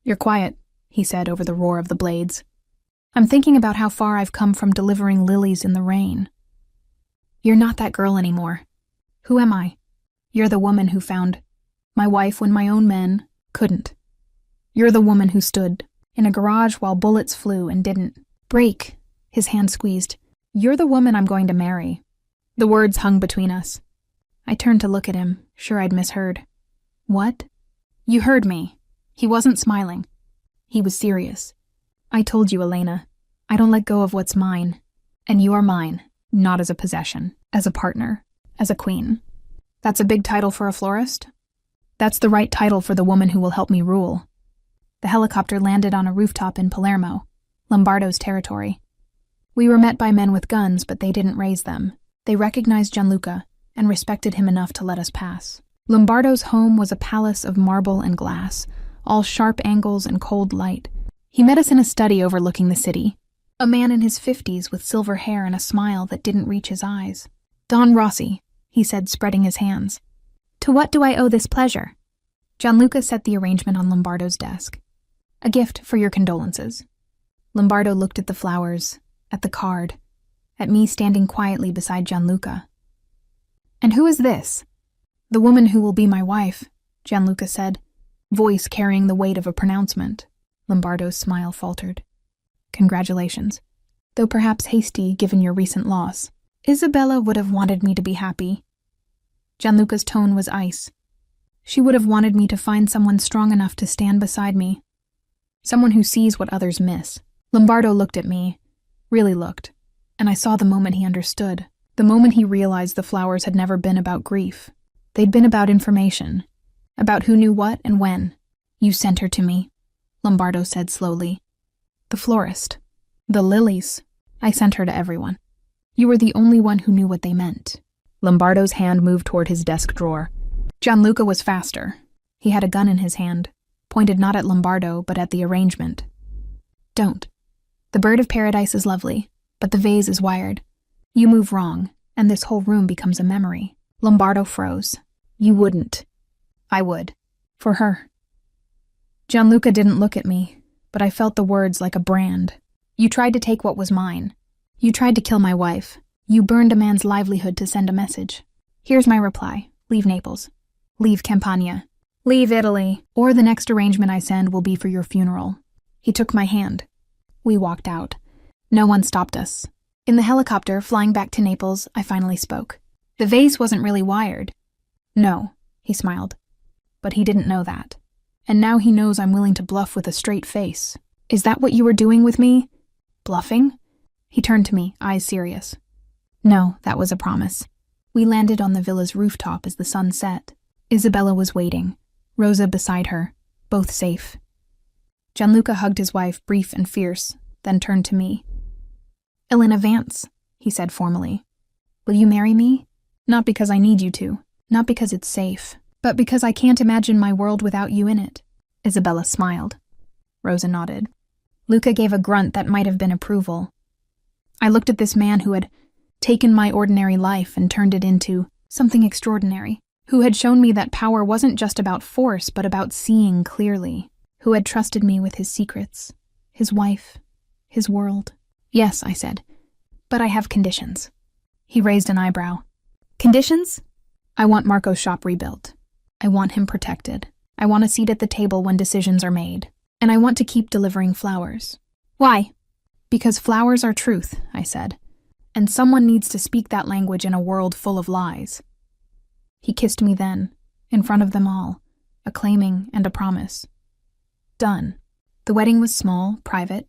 "You're quiet," he said over the roar of the blades. "I'm thinking about how far I've come from delivering lilies in the rain." "You're not that girl anymore." "Who am I?" "You're the woman who found my wife when my own men couldn't. You're the woman who stood in a garage while bullets flew and didn't break." His hand squeezed. "You're the woman I'm going to marry." The words hung between us. I turned to look at him, sure I'd misheard. "What?" "You heard me." He wasn't smiling. He was serious. "I told you, Elena, I don't let go of what's mine. And you are mine, not as a possession, as a partner, as a queen." "That's a big title for a florist?" "That's the right title for the woman who will help me rule." The helicopter landed on a rooftop in Palermo, Lombardo's territory. We were met by men with guns, but they didn't raise them. They recognized Gianluca and respected him enough to let us pass. Lombardo's home was a palace of marble and glass, all sharp angles and cold light. He met us in a study overlooking the city. A man in his 50s with silver hair and a smile that didn't reach his eyes. "Don Rossi," he said, spreading his hands. "To what do I owe this pleasure?" Gianluca set the arrangement on Lombardo's desk. "A gift for your condolences." Lombardo looked at the flowers, at the card, at me standing quietly beside Gianluca. "And who is this?" "The woman who will be my wife," Gianluca said, voice carrying the weight of a pronouncement. Lombardo's smile faltered. "Congratulations. Though perhaps hasty given your recent loss. Isabella would have wanted me to be happy." Gianluca's tone was ice. "She would have wanted me to find someone strong enough to stand beside me. Someone who sees what others miss." Lombardo looked at me, really looked, and I saw the moment he understood, the moment he realized the flowers had never been about grief. They'd been about information, about who knew what and when. "You sent her to me," Lombardo said slowly. "The florist. The lilies. I sent her to everyone. You were the only one who knew what they meant." Lombardo's hand moved toward his desk drawer. Gianluca was faster. He had a gun in his hand, pointed not at Lombardo, but at the arrangement. "Don't. The bird of paradise is lovely, but the vase is wired. You move wrong, and this whole room becomes a memory." Lombardo froze. "You wouldn't." "I would. For her." Gianluca didn't look at me, but I felt the words like a brand. "You tried to take what was mine. You tried to kill my wife. You burned a man's livelihood to send a message. Here's my reply. Leave Naples. Leave Campania. Leave Italy, or the next arrangement I send will be for your funeral." He took my hand. We walked out. No one stopped us. In the helicopter, flying back to Naples, I finally spoke. "The vase wasn't really wired." "No," he smiled. But he didn't know that. And now he knows I'm willing to bluff with a straight face. "Is that what you were doing with me? Bluffing?" He turned to me, eyes serious. "No, that was a promise." We landed on the villa's rooftop as the sun set. Isabella was waiting, Rosa beside her, both safe. Gianluca hugged his wife, brief and fierce, then turned to me. "Elena Vance," he said formally. "Will you marry me? Not because I need you to, not because it's safe, but because I can't imagine my world without you in it." Isabella smiled. Rosa nodded. Luca gave a grunt that might have been approval. I looked at this man who had taken my ordinary life and turned it into something extraordinary, who had shown me that power wasn't just about force but about seeing clearly, who had trusted me with his secrets, his wife, his world. "Yes," I said, "but I have conditions." He raised an eyebrow. "Conditions?" "I want Marco's shop rebuilt. I want him protected. I want a seat at the table when decisions are made. And I want to keep delivering flowers." "Why?" "Because flowers are truth," I said. "And someone needs to speak that language in a world full of lies." He kissed me then, in front of them all, a claiming and a promise. Done. The wedding was small, private,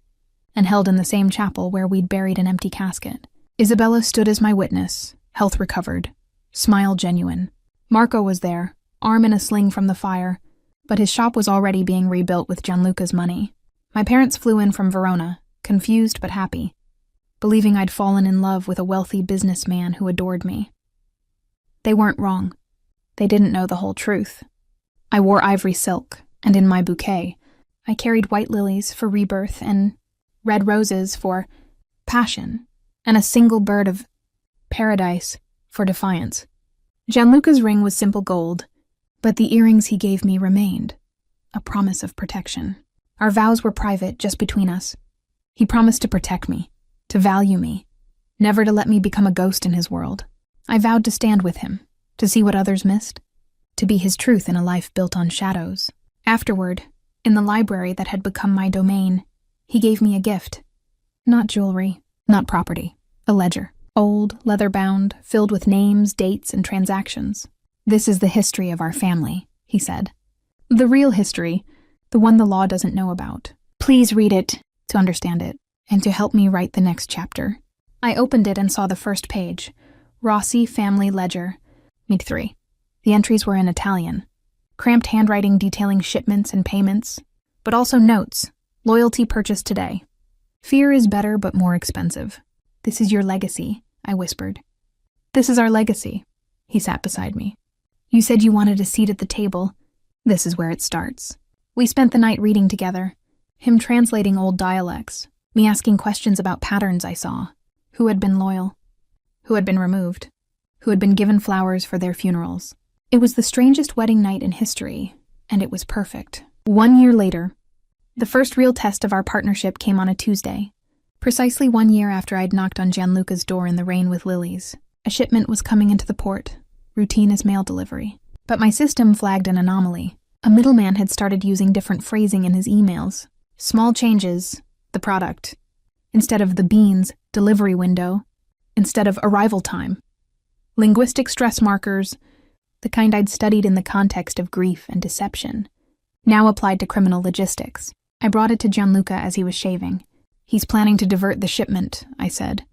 and held in the same chapel where we'd buried an empty casket. Isabella stood as my witness, health recovered, smile genuine. Marco was there, arm in a sling from the fire, but his shop was already being rebuilt with Gianluca's money. My parents flew in from Verona, confused but happy, believing I'd fallen in love with a wealthy businessman who adored me. They weren't wrong. They didn't know the whole truth. I wore ivory silk, and in my bouquet, I carried white lilies for rebirth and red roses for passion, and a single bird of paradise for defiance. Gianluca's ring was simple gold, but the earrings he gave me remained, a promise of protection. Our vows were private, just between us. He promised to protect me, to value me, never to let me become a ghost in his world. I vowed to stand with him, to see what others missed, to be his truth in a life built on shadows. Afterward, in the library that had become my domain, he gave me a gift. Not jewelry, not property, a ledger. Old, leather-bound, filled with names, dates, and transactions. This is the history of our family, he said. The real history, the one the law doesn't know about. Please read it to understand it, and to help me write the next chapter. I opened it and saw the first page. Rossi Family Ledger, Meet 3. The entries were in Italian. Cramped handwriting detailing shipments and payments, but also notes. Loyalty purchased today. Fear is better but more expensive. This is your legacy, I whispered. This is our legacy. He sat beside me. You said you wanted a seat at the table. This is where it starts. We spent the night reading together, him translating old dialects, me asking questions about patterns I saw. Who had been loyal? Who had been removed? Who had been given flowers for their funerals? It was the strangest wedding night in history, and it was perfect. 1 year later, the first real test of our partnership came on a Tuesday. Precisely 1 year after I'd knocked on Gianluca's door in the rain with lilies. A shipment was coming into the port, routine as mail delivery. But my system flagged an anomaly. A middleman had started using different phrasing in his emails. Small changes, the product. Instead of the beans, delivery window. Instead of arrival time. Linguistic stress markers, the kind I'd studied in the context of grief and deception, now applied to criminal logistics. I brought it to Gianluca as he was shaving. He's planning to divert the shipment, I said,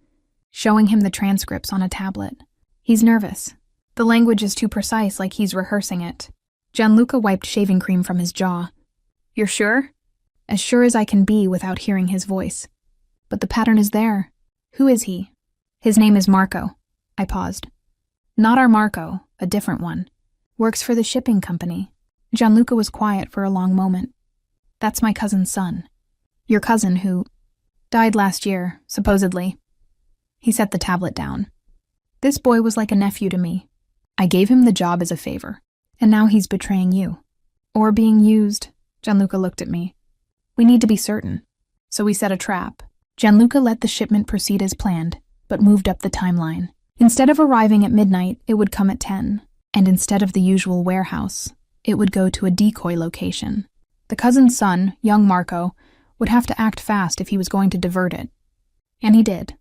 showing him the transcripts on a tablet. He's nervous. The language is too precise, like he's rehearsing it. Gianluca wiped shaving cream from his jaw. You're sure? As sure as I can be without hearing his voice. But the pattern is there. Who is he? His name is Marco. I paused. Not our Marco, a different one. Works for the shipping company. Gianluca was quiet for a long moment. That's my cousin's son. Your cousin who died last year, supposedly. He set the tablet down. This boy was like a nephew to me. I gave him the job as a favor, and now he's betraying you. Or being used. Gianluca looked at me. We need to be certain. So we set a trap. Gianluca let the shipment proceed as planned, but moved up the timeline. Instead of arriving at midnight, it would come at 10, and instead of the usual warehouse, it would go to a decoy location. The cousin's son, young Marco, would have to act fast if he was going to divert it. And he did.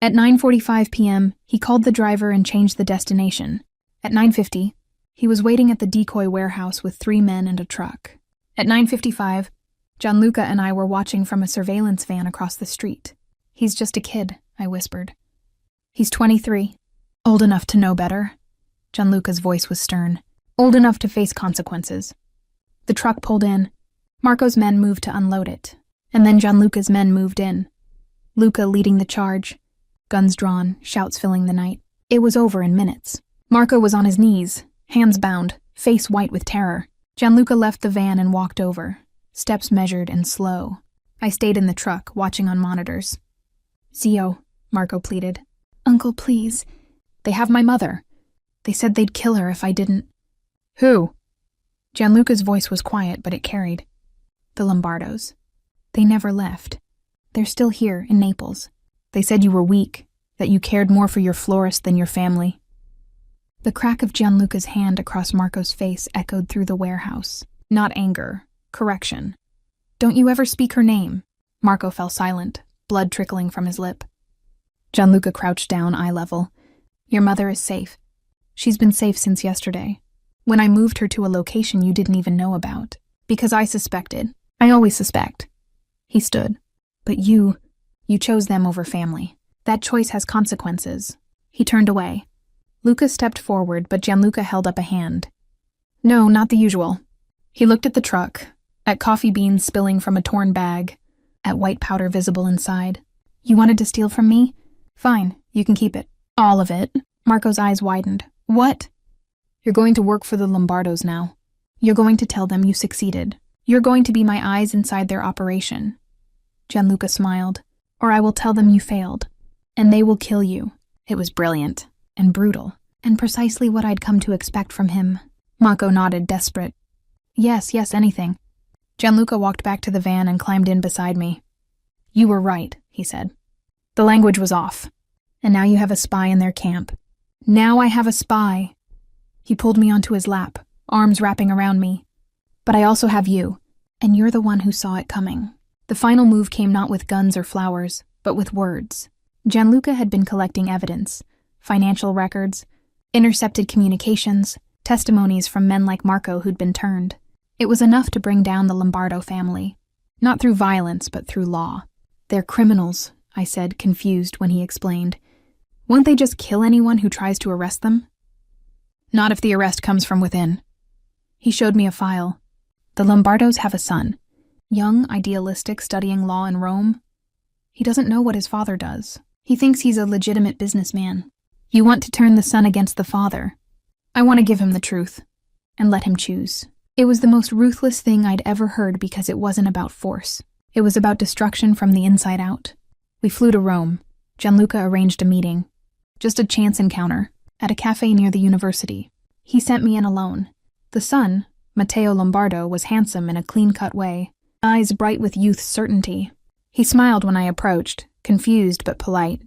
At 9:45 p.m., he called the driver and changed the destination. At 9:50, he was waiting at the decoy warehouse with 3 men and a truck. At 9:55, Gianluca and I were watching from a surveillance van across the street. He's just a kid, I whispered. He's 23. Old enough to know better. Gianluca's voice was stern. Old enough to face consequences. The truck pulled in. Marco's men moved to unload it. And then Gianluca's men moved in. Luca leading the charge. Guns drawn, shouts filling the night. It was over in minutes. Marco was on his knees, hands bound, face white with terror. Gianluca left the van and walked over, steps measured and slow. I stayed in the truck, watching on monitors. Zio, Marco pleaded. Uncle, please. They have my mother. They said they'd kill her if I didn't. Who? Gianluca's voice was quiet, but it carried. The Lombardos. They never left. They're still here, in Naples. They said you were weak, that you cared more for your florist than your family. The crack of Gianluca's hand across Marco's face echoed through the warehouse. Not anger, correction. Don't you ever speak her name. Marco fell silent, blood trickling from his lip. Gianluca crouched down, eye level. Your mother is safe. She's been safe since yesterday. When I moved her to a location you didn't even know about. Because I suspected. I always suspect. He stood. But you chose them over family. That choice has consequences. He turned away. Luca stepped forward, but Gianluca held up a hand. No, not the usual. He looked at the truck, at coffee beans spilling from a torn bag, at white powder visible inside. You wanted to steal from me? Fine, you can keep it. All of it. Marco's eyes widened. What? You're going to work for the Lombardos now. You're going to tell them you succeeded. You're going to be my eyes inside their operation. Gianluca smiled. Or I will tell them you failed. And they will kill you. It was brilliant. And brutal. And precisely what I'd come to expect from him. Mako nodded, desperate. Yes, anything. Gianluca walked back to the van and climbed in beside me. You were right, he said. The language was off. And now you have a spy in their camp. Now I have a spy. He pulled me onto his lap, arms wrapping around me. But I also have you, and you're the one who saw it coming. The final move came not with guns or flowers, but with words. Gianluca had been collecting evidence, financial records, intercepted communications, testimonies from men like Marco who'd been turned. It was enough to bring down the Lombardo family. Not through violence, but through law. They're criminals, I said, confused when he explained. Won't they just kill anyone who tries to arrest them? Not if the arrest comes from within. He showed me a file. The Lombardos have a son. Young, idealistic, studying law in Rome. He doesn't know what his father does. He thinks he's a legitimate businessman. You want to turn the son against the father. I want to give him the truth. And let him choose. It was the most ruthless thing I'd ever heard because it wasn't about force. It was about destruction from the inside out. We flew to Rome. Gianluca arranged a meeting. Just a chance encounter. At a cafe near the university. He sent me in alone. The son, Matteo Lombardo, was handsome in a clean-cut way, eyes bright with youth's certainty. He smiled when I approached, confused but polite.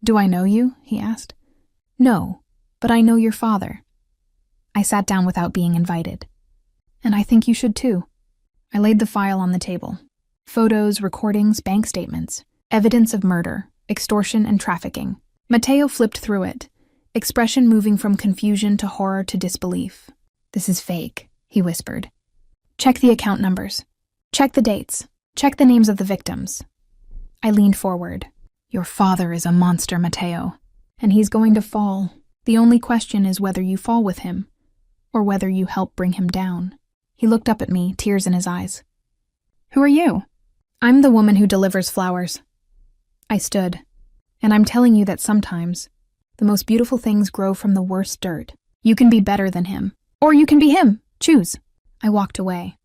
Do I know you? He asked. No, but I know your father. I sat down without being invited. And I think you should too. I laid the file on the table. Photos, recordings, bank statements, evidence of murder, extortion, and trafficking. Matteo flipped through it, expression moving from confusion to horror to disbelief. This is fake, he whispered. Check the account numbers. Check the dates. Check the names of the victims. I leaned forward. Your father is a monster, Matteo. And he's going to fall. The only question is whether you fall with him, or whether you help bring him down. He looked up at me, tears in his eyes. Who are you? I'm the woman who delivers flowers. I stood. And I'm telling you that sometimes, the most beautiful things grow from the worst dirt. You can be better than him. Or you can be him. Choose. I walked away.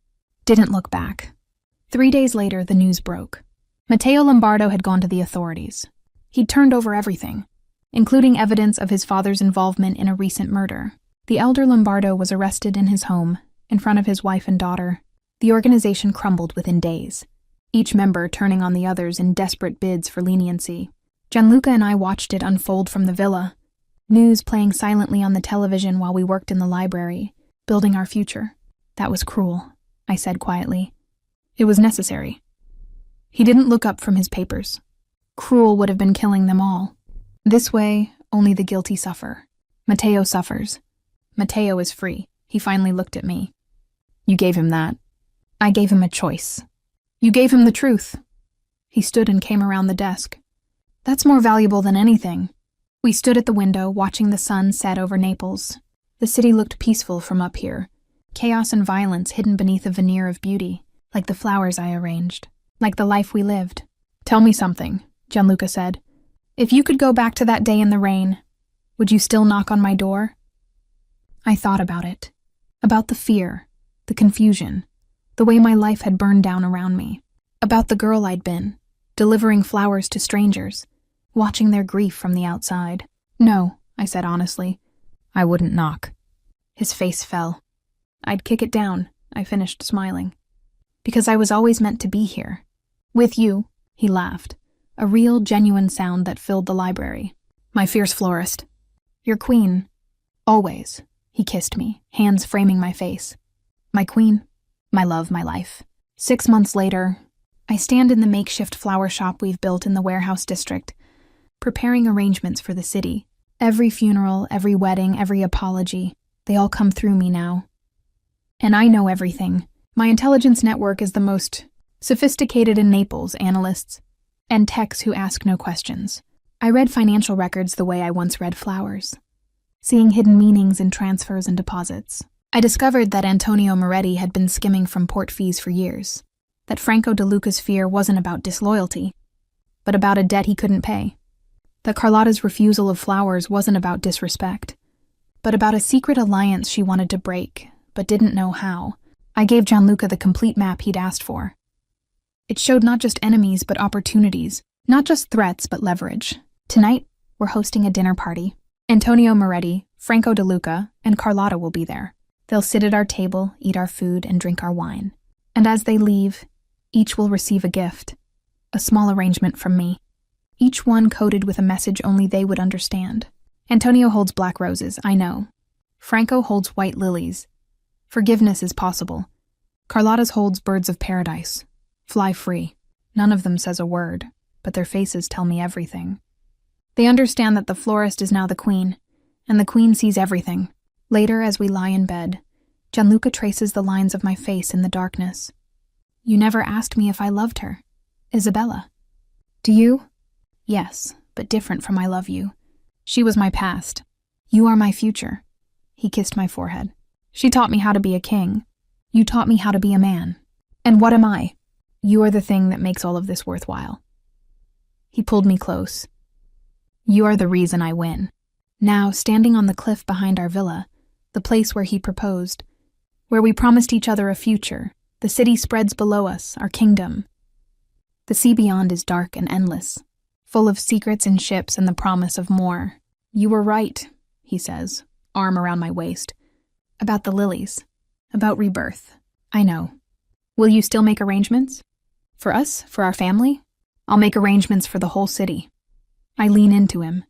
Didn't look back. 3 days later, the news broke. Matteo Lombardo had gone to the authorities. He'd turned over everything, including evidence of his father's involvement in a recent murder. The elder Lombardo was arrested in his home, in front of his wife and daughter. The organization crumbled within days, each member turning on the others in desperate bids for leniency. Gianluca and I watched it unfold from the villa, news playing silently on the television while we worked in the library, building our future. That was cruel, I said quietly. It was necessary. He didn't look up from his papers. Cruel would have been killing them all. This way, only the guilty suffer. Matteo suffers. Matteo is free. He finally looked at me. You gave him that. I gave him a choice. You gave him the truth. He stood and came around the desk. That's more valuable than anything. We stood at the window, watching the sun set over Naples. The city looked peaceful from up here. Chaos and violence hidden beneath a veneer of beauty, like the flowers I arranged, like the life we lived. Tell me something, Gianluca said. If you could go back to that day in the rain, would you still knock on my door? I thought about it. About the fear, the confusion, the way my life had burned down around me. About the girl I'd been, delivering flowers to strangers, watching their grief from the outside. No, I said honestly. I wouldn't knock. His face fell. I'd kick it down, I finished smiling. Because I was always meant to be here. With you, he laughed. A real, genuine sound that filled the library. My fierce florist. Your queen. Always. He kissed me, hands framing my face. My queen. My love, my life. 6 months later, I stand in the makeshift flower shop we've built in the warehouse district, preparing arrangements for the city. Every funeral, every wedding, every apology, they all come through me now. And I know everything. My intelligence network is the most sophisticated in Naples, analysts, and techs who ask no questions. I read financial records the way I once read flowers, seeing hidden meanings in transfers and deposits. I discovered that Antonio Moretti had been skimming from port fees for years, that Franco De Luca's fear wasn't about disloyalty, but about a debt he couldn't pay, that Carlotta's refusal of flowers wasn't about disrespect, but about a secret alliance she wanted to break, but didn't know how. I gave Gianluca the complete map he'd asked for. It showed not just enemies, but opportunities. Not just threats, but leverage. Tonight, we're hosting a dinner party. Antonio Moretti, Franco De Luca, and Carlotta will be there. They'll sit at our table, eat our food, and drink our wine. And as they leave, each will receive a gift. A small arrangement from me. Each one coded with a message only they would understand. Antonio holds black roses, I know. Franco holds white lilies. Forgiveness is possible. Carlotta's holds birds of paradise. Fly free. None of them says a word, but their faces tell me everything. They understand that the florist is now the queen, and the queen sees everything. Later, as we lie in bed, Gianluca traces the lines of my face in the darkness. You never asked me if I loved her. Isabella. Do you? Yes, but different from I love you. She was my past. You are my future. He kissed my forehead. She taught me how to be a king. You taught me how to be a man. And what am I? You are the thing that makes all of this worthwhile. He pulled me close. You are the reason I win. Now, standing on the cliff behind our villa, the place where he proposed, where we promised each other a future, the city spreads below us, our kingdom. The sea beyond is dark and endless, full of secrets and ships and the promise of more. You were right, he says, arm around my waist. About the lilies. About rebirth. I know. Will you still make arrangements? For us? For our family? I'll make arrangements for the whole city. I lean into him.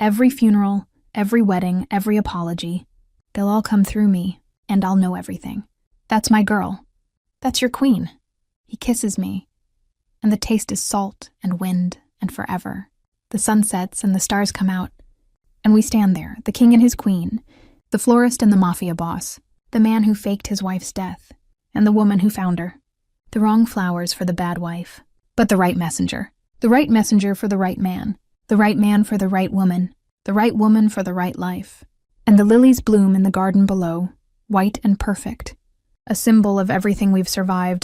Every funeral, every wedding, every apology, they'll all come through me, and I'll know everything. That's my girl. That's your queen. He kisses me, and the taste is salt and wind and forever. The sun sets and the stars come out, and we stand there, the king and his queen, the florist and the mafia boss, the man who faked his wife's death, and the woman who found her. The wrong flowers for the bad wife, but the right messenger. The right messenger for the right man. The right man for the right woman for the right life. And the lilies bloom in the garden below, white and perfect, a symbol of everything we've survived